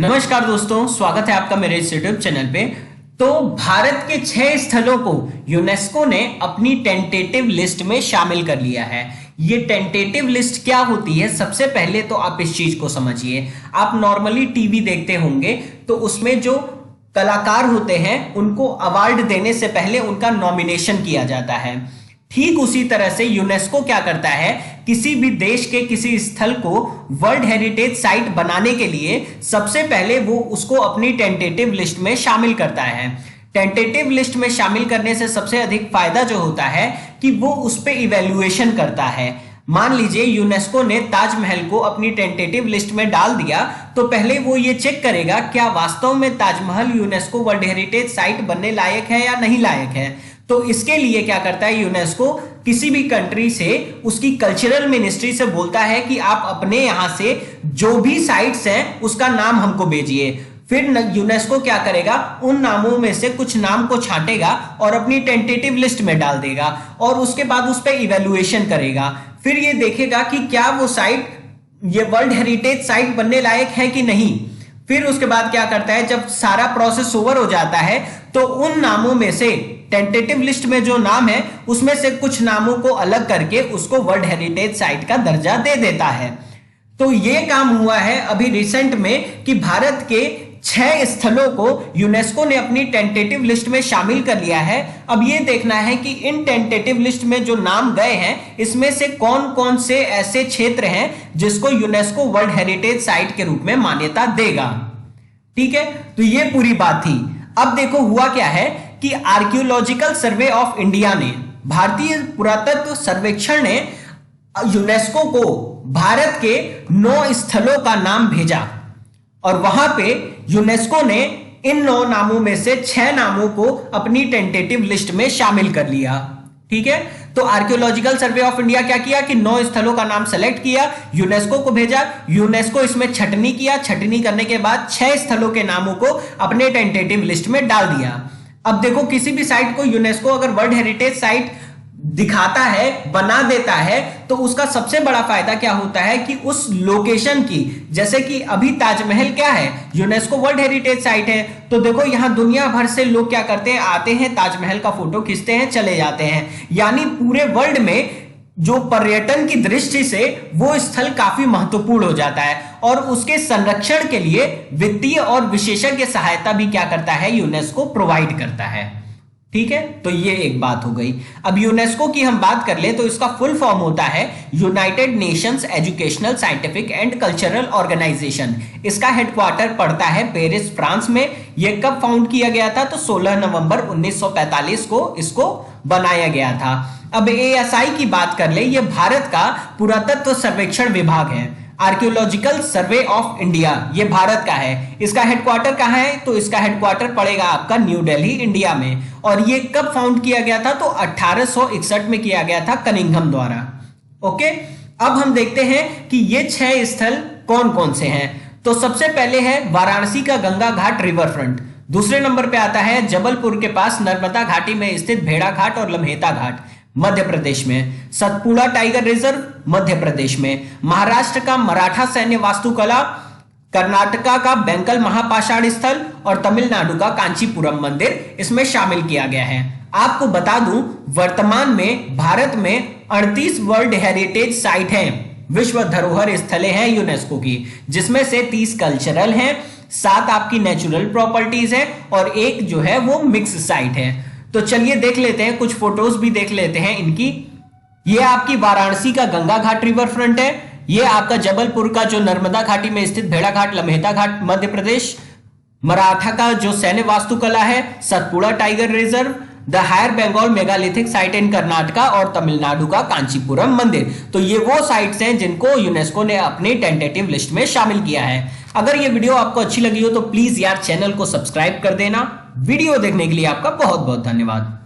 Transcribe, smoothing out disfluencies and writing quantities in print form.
नमस्कार दोस्तों, स्वागत है आपका मेरे इस यूट्यूब चैनल पे। तो भारत के 6 स्थलों को यूनेस्को ने अपनी टेंटेटिव लिस्ट में शामिल कर लिया है। ये टेंटेटिव लिस्ट क्या होती है, सबसे पहले तो आप इस चीज को समझिए। आप नॉर्मली टीवी देखते होंगे तो उसमें जो कलाकार होते हैं उनको अवार्ड देने से पहले उनका नॉमिनेशन किया जाता है। ठीक उसी तरह से यूनेस्को क्या करता है, किसी भी देश के किसी स्थल को वर्ल्ड हेरिटेज साइट बनाने के लिए सबसे पहले वो उसको अपनी टेंटेटिव लिस्ट में शामिल करता है। टेंटेटिव लिस्ट में शामिल करने से सबसे अधिक फायदा जो होता है कि वो उस पर इवेल्युएशन करता है। मान लीजिए यूनेस्को ने ताजमहल को अपनी टेंटेटिव लिस्ट में डाल दिया, तो पहले वो ये चेक करेगा क्या वास्तव में Taj Mahal UNESCO world heritage site बनने लायक है या नहीं लायक है। तो इसके लिए क्या करता है यूनेस्को, किसी भी कंट्री से उसकी कल्चरल मिनिस्ट्री से बोलता है कि आप अपने यहां से जो भी साइट्स हैं उसका नाम हमको भेजिए। फिर यूनेस्को क्या करेगा, उन नामों में से कुछ नाम को छांटेगा और अपनी टेंटेटिव लिस्ट में डाल देगा और उसके बाद उस पर इवेल्युएशन करेगा। फिर ये देखेगा कि क्या वो साइट ये वर्ल्ड हेरिटेज साइट बनने लायक है कि नहीं। फिर उसके बाद क्या करता है, जब सारा प्रोसेस ओवर हो जाता है तो उन नामों में से टेंटेटिव लिस्ट में जो नाम है उसमें से कुछ नामों को अलग करके उसको वर्ल्ड हेरिटेज साइट का दर्जा दे देता है। तो ये काम हुआ है अभी रिसेंट में कि भारत के 6 स्थलों को यूनेस्को ने अपनी टेंटेटिव लिस्ट में शामिल कर लिया है। अब ये देखना है कि इन टेंटेटिव लिस्ट में जो नाम गए हैं इसमें से कौन कौन से ऐसे क्षेत्र हैं जिसको यूनेस्को वर्ल्ड हेरिटेज साइट के रूप में मान्यता देगा। ठीक है, तो ये पूरी बात थी। अब देखो हुआ क्या है कि आर्कियोलॉजिकल सर्वे ऑफ इंडिया ने, भारतीय पुरातत्व सर्वेक्षण ने यूनेस्को को भारत के 9 स्थलों का नाम भेजा और वहां पे यूनेस्को ने इन 9 नामों में से 6 नामों को अपनी टेंटेटिव लिस्ट में शामिल कर लिया। ठीक है, तो आर्कियोलॉजिकल सर्वे ऑफ इंडिया क्या किया कि 9 स्थलों का नाम सेलेक्ट किया, यूनेस्को को भेजा, यूनेस्को इसमें छटनी किया, छटनी करने के बाद 6 स्थलों के नामों को अपने टेंटेटिव लिस्ट में डाल दिया। अब देखो किसी भी साइट को यूनेस्को अगर वर्ल्ड हेरिटेज साइट दिखाता है, बना देता है, तो उसका सबसे बड़ा फायदा क्या होता है कि उस लोकेशन की, जैसे कि अभी ताजमहल क्या है, यूनेस्को वर्ल्ड हेरिटेज साइट है, तो देखो यहां दुनिया भर से लोग क्या करते हैं, आते हैं, ताजमहल का फोटो खींचते हैं, चले जाते हैं। यानी पूरे वर्ल्ड में जो पर्यटन की दृष्टि से वो स्थल काफी महत्वपूर्ण हो जाता है और उसके संरक्षण के लिए वित्तीय और विशेषज्ञ सहायता भी क्या करता है, यूनेस्को प्रोवाइड करता है। ठीक है, तो ये एक बात हो गई। अब यूनेस्को की हम बात कर ले तो इसका फुल फॉर्म होता है United Nations Educational Scientific and Cultural Organization. इसका हेडक्वार्टर पड़ता है पेरिस, फ्रांस में। ये कब फाउंड किया गया था, तो 16 नवंबर 1945 को इसको बनाया गया था। अब एएसआई की बात कर ले, ये भारत का पुरातत्व सर्वेक्षण विभाग है। आर्कियोलॉजिकल सर्वे ऑफ इंडिया ये भारत का है। इसका हेडक्वार्टर कहां है, तो इसका हेडक्वार्टर पड़ेगा आपका न्यू दिल्ली, इंडिया में। और ये कब फाउंड किया गया था, तो 1861 में किया गया था कनिंघम द्वारा। ओके, अब हम देखते हैं कि ये 6 स्थल कौन कौन से हैं। तो सबसे पहले है वाराणसी का गंगा घाट रिवर फ्रंट। दूसरे नंबर पे आता है जबलपुर के पास नर्मदा घाटी में स्थित भेड़ा घाट और लम्हेता घाट मध्य प्रदेश में। सतपुड़ा टाइगर रिजर्व मध्य प्रदेश में। महाराष्ट्र का मराठा सैन्य वास्तुकला, कर्नाटका का बैंकल महापाषाण स्थल और तमिलनाडु का कांचीपुरम मंदिर इसमें शामिल किया गया है। आपको बता दूं, वर्तमान में भारत में 38 वर्ल्ड हेरिटेज साइट हैं, विश्व धरोहर स्थलें हैं यूनेस्को की, जिसमें से 30 कल्चरल हैं, 7 आपकी नेचुरल प्रॉपर्टीज है और एक जो है वो मिक्स साइट है। तो चलिए देख लेते हैं, कुछ फोटोज भी देख लेते हैं इनकी। ये आपकी वाराणसी का गंगा घाट रिवर फ्रंट है। ये आपका जबलपुर का जो नर्मदा घाटी में स्थित भेड़ा घाट लम्हेता घाट मध्य प्रदेश। मराठा का जो सैन्य वास्तुकला है Satpura tiger reserve. The higher Bengal megalithic site इन कर्नाटका और तमिलनाडु का कांचीपुरम मंदिर। तो ये वो साइट्स हैं जिनको यूनेस्को ने अपनी टेंटेटिव लिस्ट में शामिल किया है। अगर ये वीडियो आपको अच्छी लगी हो तो प्लीज यार चैनल को सब्सक्राइब कर देना। वीडियो देखने के लिए आपका बहुत बहुत धन्यवाद।